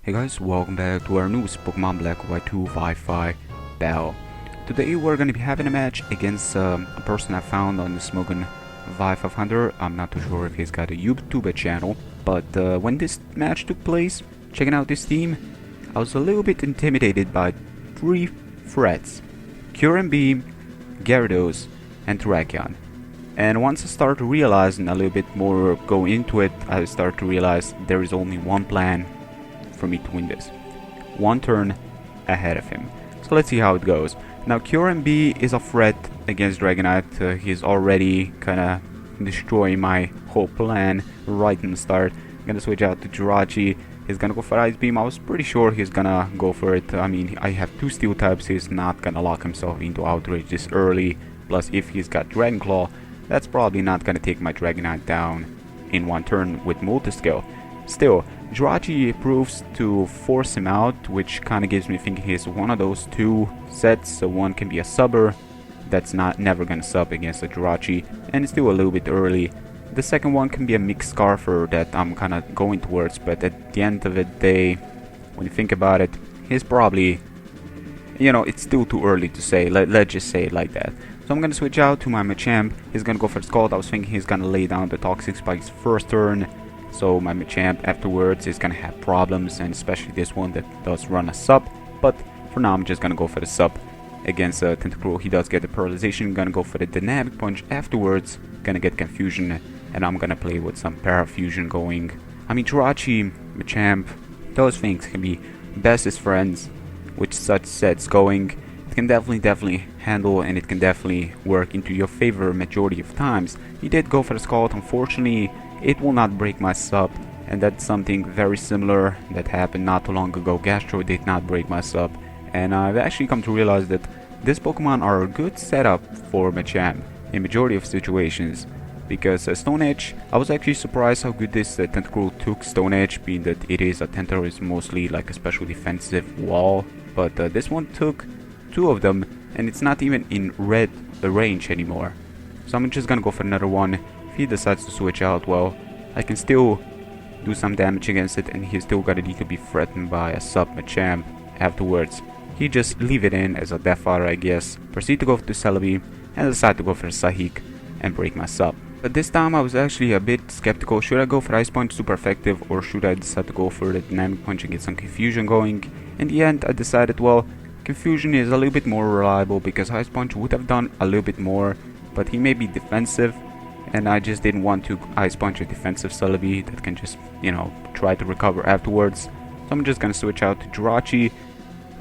Hey guys, welcome back to our newest Pokemon Black White 2 Wi-Fi battle. Today we're gonna be having a match against a person I found on the Smogon Vi500. I'm not too sure if he's got a YouTube channel, but when this match took place, checking out this team, I was a little bit intimidated by three threats: Kyurem Beam, Gyarados, and Terrakion. And once I start to realize and a little bit more go into it, I start to realize there is only one plan for me to win this. One turn ahead of him. So let's see how it goes. Now Kyurem B is a threat against Dragonite. He's already kinda destroying my whole plan right in the start. I'm gonna switch out to Jirachi. He's gonna go for Ice Beam. I was pretty sure he's gonna go for it. I mean, I have two steel types. He's not gonna lock himself into Outrage this early. Plus, if he's got Dragon Claw, that's probably not gonna take my Dragonite down in one turn with multi-skill. Still, Jirachi proves to force him out, which kinda gives me thinking he's one of those two sets. So one can be a subber that's never gonna sub against a Jirachi, and it's still a little bit early. The second one can be a mixed Scarfer that I'm kinda going towards, but at the end of the day, when you think about it, he's probably, it's still too early to say. Let's just say it like that. So I'm gonna switch out to my Machamp. He's gonna go for Scald. I was thinking he's gonna lay down the Toxic Spikes first turn. So my Machamp afterwards is gonna have problems, and especially this one that does run a sub. But for now I'm just gonna go for the sub against Tentacruel. He does get the Paralyzation. Gonna go for the Dynamic Punch afterwards. Gonna get Confusion, and I'm gonna play with some Parafusion going. I mean, Jirachi, Machamp, those things can be bestest friends with such sets going. It can definitely handle, and it can definitely work into your favor majority of times. He did go for the Scald. Unfortunately, it will not break my sub, and that's something very similar that happened not too long ago. Gastro did not break my sub, and I've actually come to realize that this Pokemon are a good setup for Machamp in majority of situations, because Stone Edge, I was actually surprised how good this Tentacruel took Stone Edge, being that it is a Tentacruel is mostly like a special defensive wall, but this one took two of them, and it's not even in red range anymore. So I'm just gonna go for another one. If he decides to switch out, well, I can still do some damage against it, and he's still gonna need to be threatened by a sub Machamp afterwards. He just leave it in as a Death Fodder, I guess. Proceed to go to Celebi, and decide to go for Sahik and break my sub. But this time I was actually a bit skeptical. Should I go for Ice Punch, super effective, or should I decide to go for the Dynamic Punch and get some Confusion going? In the end, I decided, well, Confusion is a little bit more reliable because Ice Punch would have done a little bit more, but he may be defensive, and I just didn't want to Ice Punch a defensive Celebi that can just, try to recover afterwards. So I'm just gonna switch out to Jirachi,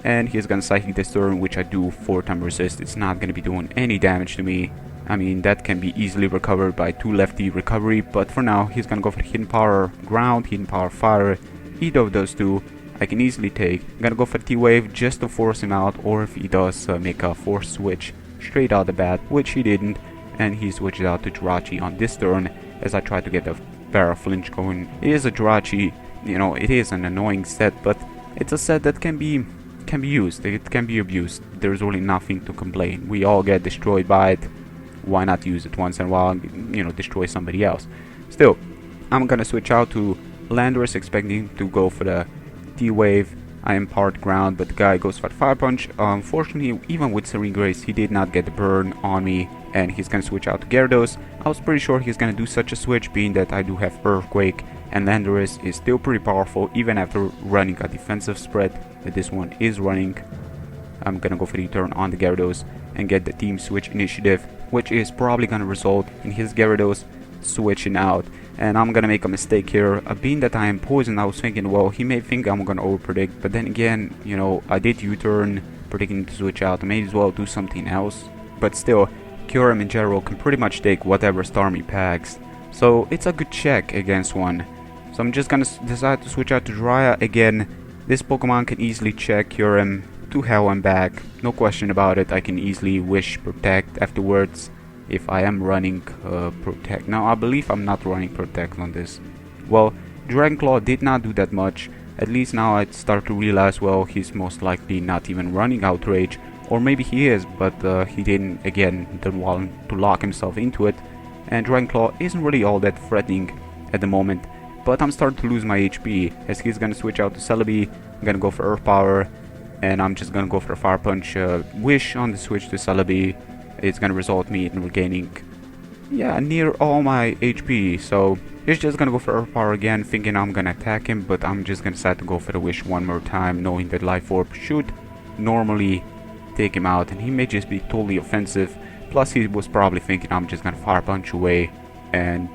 and he's gonna Psychic this turn, which I do 4-time resist. It's not gonna be doing any damage to me. I mean, that can be easily recovered by 2 lefty recovery, but for now he's gonna go for Hidden Power Ground, Hidden Power Fire. Either of those two I can easily take. I'm gonna go for T-Wave just to force him out, or if he does make a force switch straight out the bat, which he didn't, and he switches out to Jirachi on this turn as I try to get the Para Flinch going. It is a Jirachi, it is an annoying set, but it's a set that can be used, it can be abused. There's really nothing to complain. We all get destroyed by it. Why not use it once in a while, destroy somebody else? Still, I'm gonna switch out to Landorus, expecting to go for the T-Wave. I am part ground, but the guy goes for the Fire Punch. Unfortunately, even with Serene Grace, he did not get the burn on me, and he's gonna switch out to Gyarados. I was pretty sure he's gonna do such a switch, being that I do have Earthquake, and Landorus is still pretty powerful even after running a defensive spread that this one is running. I'm gonna go for the turn on the Gyarados and get the team switch initiative, which is probably gonna result in his Gyarados switching out. And I'm gonna make a mistake here. Being that I am poisoned, I was thinking, well, he may think I'm gonna overpredict, but then again, I did U-turn, predicting to switch out. I may as well do something else. But still, Kyurem in general can pretty much take whatever Starmie packs, so it's a good check against one. So I'm just gonna decide to switch out to Jiraiya again. This Pokemon can easily check Kyurem to hell and back, no question about it. I can easily Wish Protect afterwards if I am running Protect. Now I believe I'm not running Protect on this. Well, Dragon Claw did not do that much. At least now I start to realize, well, he's most likely not even running Outrage, or maybe he is, but he didn't want to lock himself into it, and Dragon Claw isn't really all that threatening at the moment. but I'm starting to lose my HP as he's gonna switch out to Celebi. I'm gonna go for Earth Power, and I'm just gonna go for a Fire Punch. Wish on the switch to Celebi. It's gonna result me in regaining, yeah, near all my HP. So he's just gonna go for Earth Power again, thinking I'm gonna attack him, but I'm just gonna decide to go for the Wish one more time, knowing that Life Orb should normally take him out, and he may just be totally offensive. Plus he was probably thinking I'm just gonna Fire Punch away, and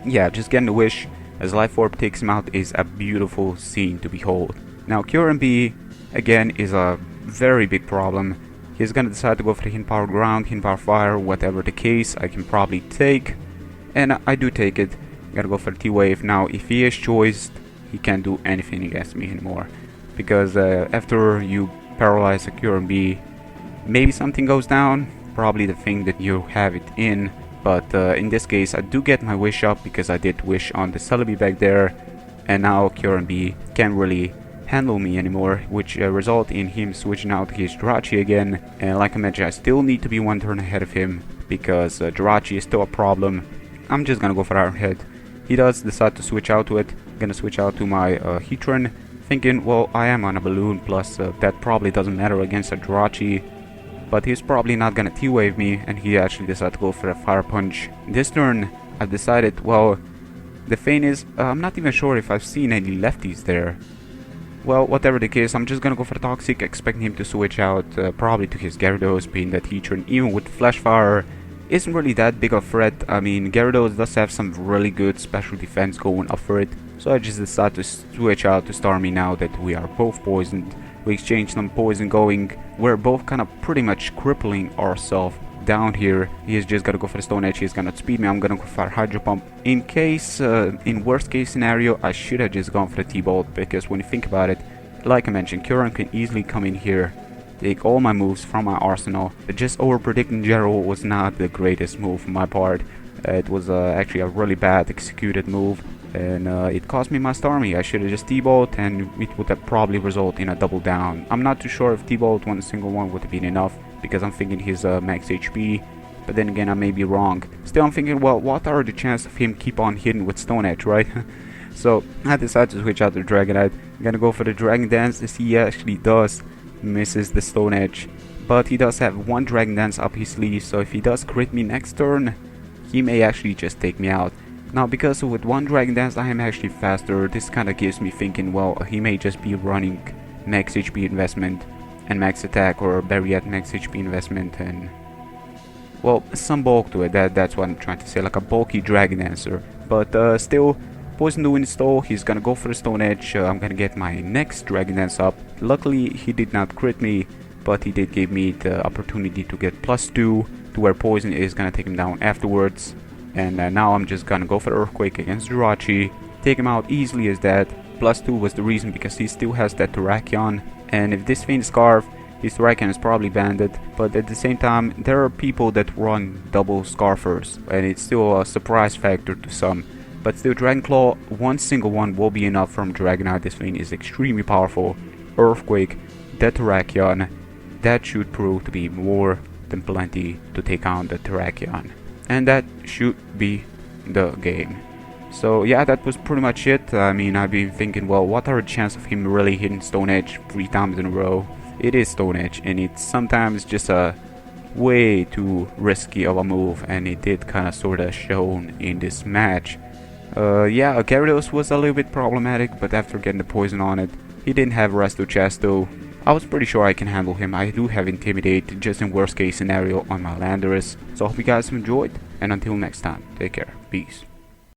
yeah, just getting the Wish as Life Orb takes him out is a beautiful scene to behold. Now QRMB again is a very big problem. He's gonna decide to go for the Hidden Power Ground, Hidden Power Fire, whatever the case, I can probably take, and I do take it. I'm gonna go for the T-Wave. Now if he is choiced, he can't do anything against me anymore, because after you paralyze a QRMB, maybe something goes down, probably the thing that you have it in, but in this case I do get my Wish up because I did Wish on the Celebi back there, and now QRMB can't really handle me anymore, which result in him switching out his Jirachi again. And like I mentioned, I still need to be one turn ahead of him because Jirachi is still a problem. I'm just gonna go for Iron Head. He does decide to switch out to it. I'm gonna switch out to my Heatran, thinking, well, I am on a balloon, plus that probably doesn't matter against a Jirachi, but he's probably not gonna T-Wave me, and he actually decided to go for a Fire Punch. This turn I've decided, well, the thing is, I'm not even sure if I've seen any lefties there. Well, whatever the case, I'm just gonna go for Toxic, expecting him to switch out probably to his Gyarados, being that Heatran, even with Flash Fire, isn't really that big of a threat. I mean, Gyarados does have some really good special defense going up for it, so I just decided to switch out to Starmie now that we are both poisoned. We exchanged some poison going, we're both kind of pretty much crippling ourselves down here. He is just gonna go for the Stone Edge, he's gonna speed me, I'm gonna go for Hydro Pump. In case, in worst case scenario, I should have just gone for the T-Bolt, because when you think about it, like I mentioned, Kyurem can easily come in here, take all my moves from my arsenal. Just over-predicting Gerald was not the greatest move on my part. It was actually a really bad executed move, and it cost me my Starmie. I should have just T-Bolt, and it would have probably resulted in a double down. I'm not too sure if T-Bolt, one single one, would have been enough, because I'm thinking he's max HP, but then again I may be wrong. Still I'm thinking, well, what are the chances of him keep on hitting with Stone Edge, right? So I decided to switch out to Dragonite. I'm gonna go for the Dragon Dance, as he actually does misses the Stone Edge, but he does have one Dragon Dance up his sleeve, so if he does crit me next turn, he may actually just take me out. Now because with one Dragon Dance I am actually faster, this kinda gives me thinking, well, he may just be running max HP investment and max attack, or better yet max HP investment and, well, some bulk to it. That's what I'm trying to say, like a bulky Dragon Dancer. But still, Poison to install, he's gonna go for the Stone Edge. I'm gonna get my next Dragon Dance up. Luckily he did not crit me, but he did give me the opportunity to get +2 to where Poison is gonna take him down afterwards. And now I'm just gonna go for Earthquake against Jirachi, take him out easily as that. +2 was the reason because he still has that Terrakion, and if this Faint Scarf, his Terrakion is probably banded, but at the same time there are people that run double Scarfers, and it's still a surprise factor to some. But still, Dragon Claw, one single one will be enough from Dragonite. This thing is extremely powerful. Earthquake, that Terrakion, that should prove to be more than plenty to take on the Terrakion. And that should be the game. So yeah, that was pretty much it. I mean, I've been thinking, well, what are the chances of him really hitting Stone Edge 3 times in a row? It is Stone Edge, and it's sometimes just a way too risky of a move, and it did kind of sort of shown in this match. Yeah, Gyarados was a little bit problematic, but after getting the poison on it, he didn't have Resto Chesto. I was pretty sure I can handle him. I do have Intimidate, just in worst case scenario on my Landorus. So I hope you guys enjoyed, and until next time, take care, peace.